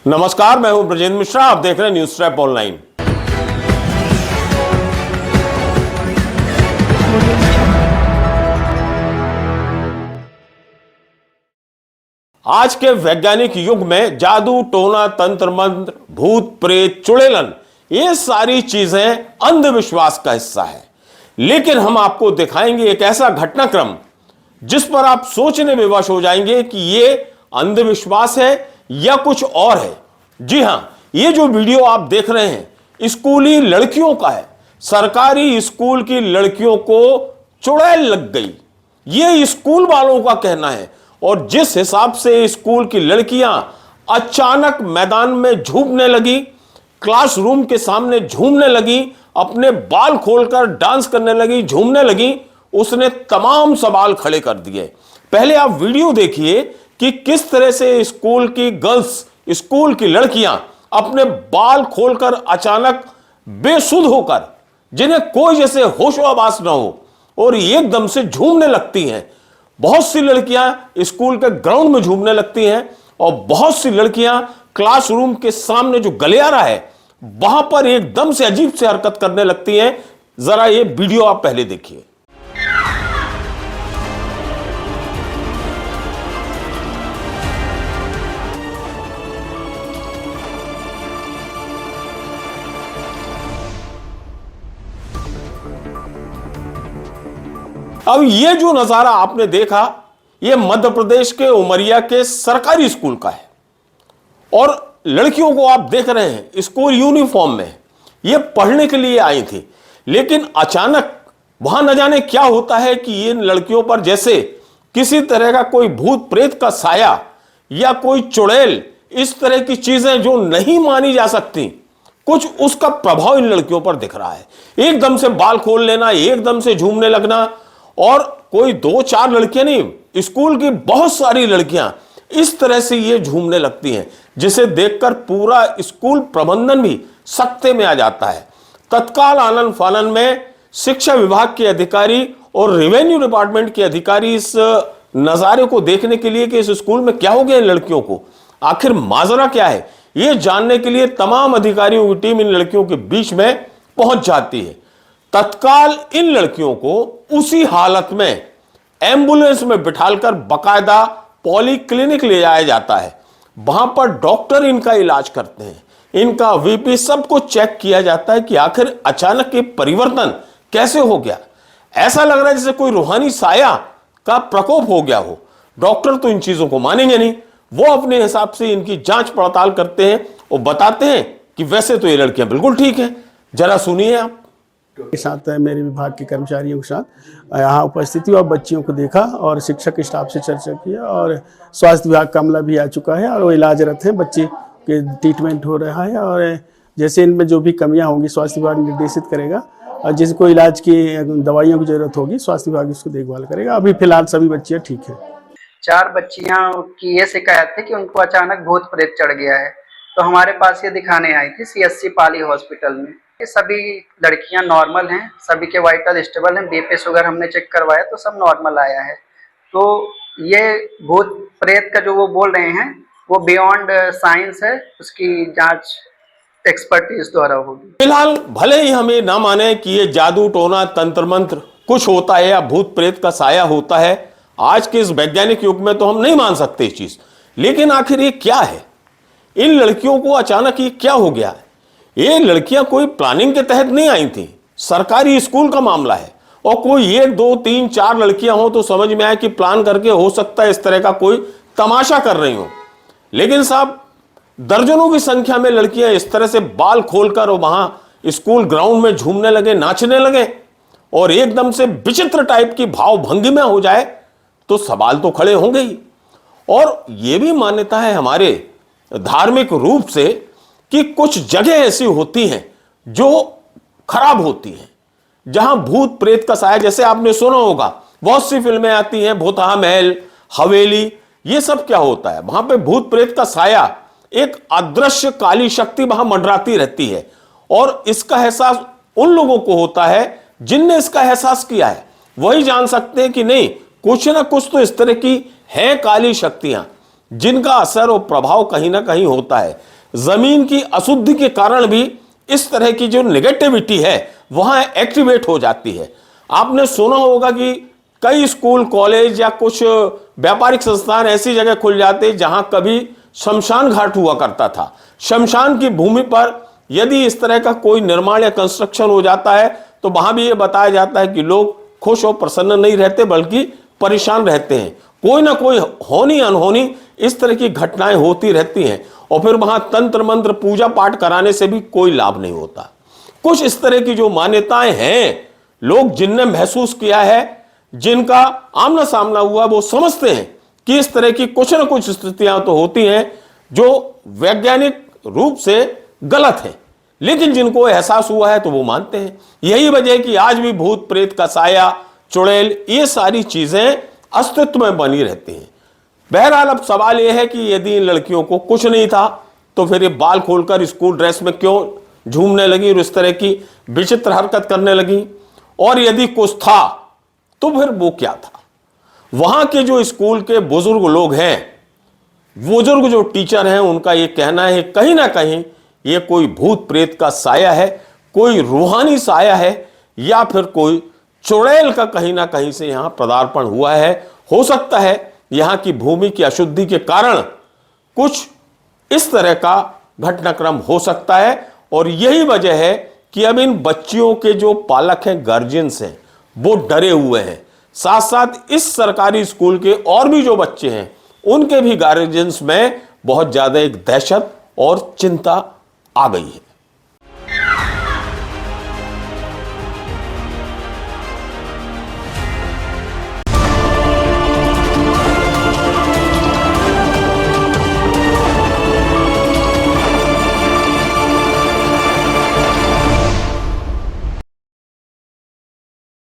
नमस्कार, मैं हूं ब्रजेंद्र मिश्रा। आप देख रहे हैं न्यूज ट्रैप ऑनलाइन। आज के वैज्ञानिक युग में जादू, टोना, तंत्र मंत्र, भूत प्रेत, चुड़ैलन, ये सारी चीजें अंधविश्वास का हिस्सा है। लेकिन हम आपको दिखाएंगे एक ऐसा घटनाक्रम जिस पर आप सोचने विवश हो जाएंगे कि ये अंधविश्वास है या कुछ और है। जी हां, ये जो वीडियो आप देख रहे हैं स्कूली लड़कियों का है। सरकारी स्कूल की लड़कियों को चुड़ैल लग गई, ये स्कूल वालों का कहना है। और जिस हिसाब से स्कूल की लड़कियां अचानक मैदान में झूमने लगी, क्लासरूम के सामने झूमने लगी, अपने बाल खोलकर डांस करने लगी, झूमने लगी, उसने तमाम सवाल खड़े कर दिए। पहले आप वीडियो देखिए कि किस तरह से स्कूल की गर्ल्स, स्कूल की लड़कियां अपने बाल खोलकर अचानक बेसुध होकर, जिन्हें कोई जैसे होशोहवास न हो, और एकदम से झूमने लगती हैं। बहुत सी लड़कियां स्कूल के ग्राउंड में झूमने लगती हैं और बहुत सी लड़कियां क्लासरूम के सामने जो गलियारा है वहां पर एकदम से अजीब से हरकत करने लगती हैं। जरा ये वीडियो आप पहले देखिए। अब ये जो नजारा आपने देखा, ये मध्य प्रदेश के उमरिया के सरकारी स्कूल का है और लड़कियों को आप देख रहे हैं स्कूल यूनिफॉर्म में, ये पढ़ने के लिए आई थी। लेकिन अचानक वहां न जाने क्या होता है कि इन लड़कियों पर जैसे किसी तरह का कोई भूत प्रेत का साया या कोई चुड़ैल, इस तरह की चीजें जो नहीं मानी जा सकती, कुछ उसका प्रभाव इन लड़कियों पर दिख रहा है। एकदम से बाल खोल लेना, एकदम से झूमने लगना, और कोई 2-4 लड़कियां नहीं, स्कूल की बहुत सारी लड़कियां इस तरह से ये झूमने लगती हैं, जिसे देखकर पूरा स्कूल प्रबंधन भी सख्ते में आ जाता है। तत्काल आनन फानन में शिक्षा विभाग के अधिकारी और रेवेन्यू डिपार्टमेंट के अधिकारी इस नजारे को देखने के लिए कि इस स्कूल में क्या हो गया इन लड़कियों को, आखिर माजरा क्या है, ये जानने के लिए तमाम अधिकारियों की टीम इन लड़कियों के बीच में पहुंच जाती है। तत्काल इन लड़कियों को उसी हालत में एम्बुलेंस में बिठाकर बकायदा पॉलीक्लिनिक ले जाया जाता है। वहां पर डॉक्टर इनका इलाज करते हैं, इनका वीपी सब कुछ चेक किया जाता है कि आखिर अचानक ये परिवर्तन कैसे हो गया। ऐसा लग रहा है जैसे कोई रूहानी साया का प्रकोप हो गया हो। डॉक्टर तो इन चीजों को मानेंगे नहीं, वो अपने हिसाब से इनकी जांच पड़ताल करते हैं और बताते हैं कि वैसे तो ये लड़कियां बिल्कुल ठीक है। जरा सुनिए आप। के साथ मेरे विभाग के कर्मचारियों के साथ यहाँ उपस्थित हुआ, बच्चियों को देखा और शिक्षक स्टाफ से चर्चा किया, और स्वास्थ्य विभाग का अमला भी आ चुका है और वो इलाजरत है, बच्चे के ट्रीटमेंट हो रहा है। और जैसे इनमें जो भी कमियां होंगी स्वास्थ्य विभाग निर्देशित करेगा, और जिसको इलाज की दवाइयों की जरूरत होगी स्वास्थ्य विभाग इसको देखभाल करेगा। अभी फिलहाल सभी बच्चियाँ ठीक है। 4 बच्चियां की ये शिकायत थी कि उनको अचानक भूत प्रेत चढ़ गया है, तो हमारे पास ये दिखाने आई थी CSC पाली हॉस्पिटल में। ये सभी लड़कियां नॉर्मल हैं, सभी के वाइटल स्टेबल हैं, BP शुगर हमने चेक करवाया तो सब नॉर्मल आया है। तो ये भूत प्रेत का जो वो बोल रहे हैं वो बियॉन्ड साइंस है, उसकी जांच एक्सपर्टीज द्वारा होगी। फिलहाल भले ही हमें ना माने कि ये जादू, टोना, तंत्र मंत्र कुछ होता है या भूत प्रेत का साया होता है, आज के इस वैज्ञानिक युग में तो हम नहीं मान सकते इस चीज। लेकिन आखिर ये क्या है, इन लड़कियों को अचानक ये क्या हो गया है? ये लड़कियां कोई प्लानिंग के तहत नहीं आई थी, सरकारी स्कूल का मामला है। और कोई 1, 2, 3, 4 लड़कियां हो तो समझ में आए कि प्लान करके हो सकता है इस तरह का कोई तमाशा कर रही हो। लेकिन साहब, दर्जनों की संख्या में लड़कियां इस तरह से बाल खोलकर और वहां स्कूल ग्राउंड में झूमने लगे, नाचने लगे, और एकदम से विचित्र टाइप की भाव भंगी में हो जाए तो सवाल तो खड़े होंगे ही। और यह भी मान्यता है हमारे धार्मिक रूप से कि कुछ जगह ऐसी होती हैं जो खराब होती हैं, जहां भूत प्रेत का साया, जैसे आपने सुना होगा बहुत सी फिल्में आती हैं, भूतहा महल, हवेली, ये सब क्या होता है, वहां पे भूत प्रेत का साया, एक अदृश्य काली शक्ति वहां मंडराती रहती है। और इसका एहसास उन लोगों को होता है जिनने इसका एहसास किया है, वही जान सकते हैं कि नहीं, कुछ ना कुछ तो इस तरह की है काली शक्तियां जिनका असर और प्रभाव कहीं ना कहीं होता है। जमीन की अशुद्धि के कारण भी इस तरह की जो नेगेटिविटी है वहां एक्टिवेट हो जाती है। आपने सुना होगा कि कई स्कूल, कॉलेज या कुछ व्यापारिक संस्थान ऐसी जगह खुल जाते जहां कभी शमशान घाट हुआ करता था। शमशान की भूमि पर यदि इस तरह का कोई निर्माण या कंस्ट्रक्शन हो जाता है तो वहां भी यह बताया जाता है कि लोग खुश और प्रसन्न नहीं रहते बल्कि परेशान रहते हैं। कोई ना कोई होनी अनहोनी इस तरह की घटनाएं होती रहती हैं और फिर वहां तंत्र मंत्र पूजा पाठ कराने से भी कोई लाभ नहीं होता। कुछ इस तरह की जो मान्यताएं हैं, लोग जिनने महसूस किया है, जिनका आमना सामना हुआ, वो समझते हैं कि इस तरह की कुछ ना कुछ स्थितियां तो होती हैं जो वैज्ञानिक रूप से गलत है, लेकिन जिनको एहसास हुआ है तो वो मानते हैं। यही वजह है कि आज भी भूत प्रेत का साया, चुड़ैल, ये सारी चीजें अस्तित्व में बनी रहती हैं। बहरहाल अब सवाल यह है कि यदि इन लड़कियों को कुछ नहीं था तो फिर ये बाल खोलकर स्कूल ड्रेस में क्यों झूमने लगी और इस तरह की विचित्र हरकत करने लगी, और यदि कुछ था तो फिर वो क्या था। वहां के जो स्कूल के बुजुर्ग लोग हैं, बुजुर्ग जो टीचर हैं, उनका ये कहना है कहीं ना कहीं ये कोई भूत प्रेत का साया है, कोई रूहानी साया है, या फिर कोई चुड़ैल का कहीं ना कहीं से यहां पदार्पण हुआ है। हो सकता है यहां की भूमि की अशुद्धि के कारण कुछ इस तरह का घटनाक्रम हो सकता है, और यही वजह है कि अब इन बच्चियों के जो पालक हैं, गार्जियंस हैं, वो डरे हुए हैं। साथ साथ इस सरकारी स्कूल के और भी जो बच्चे हैं उनके भी गार्जियंस में बहुत ज्यादा एक दहशत और चिंता आ गई है।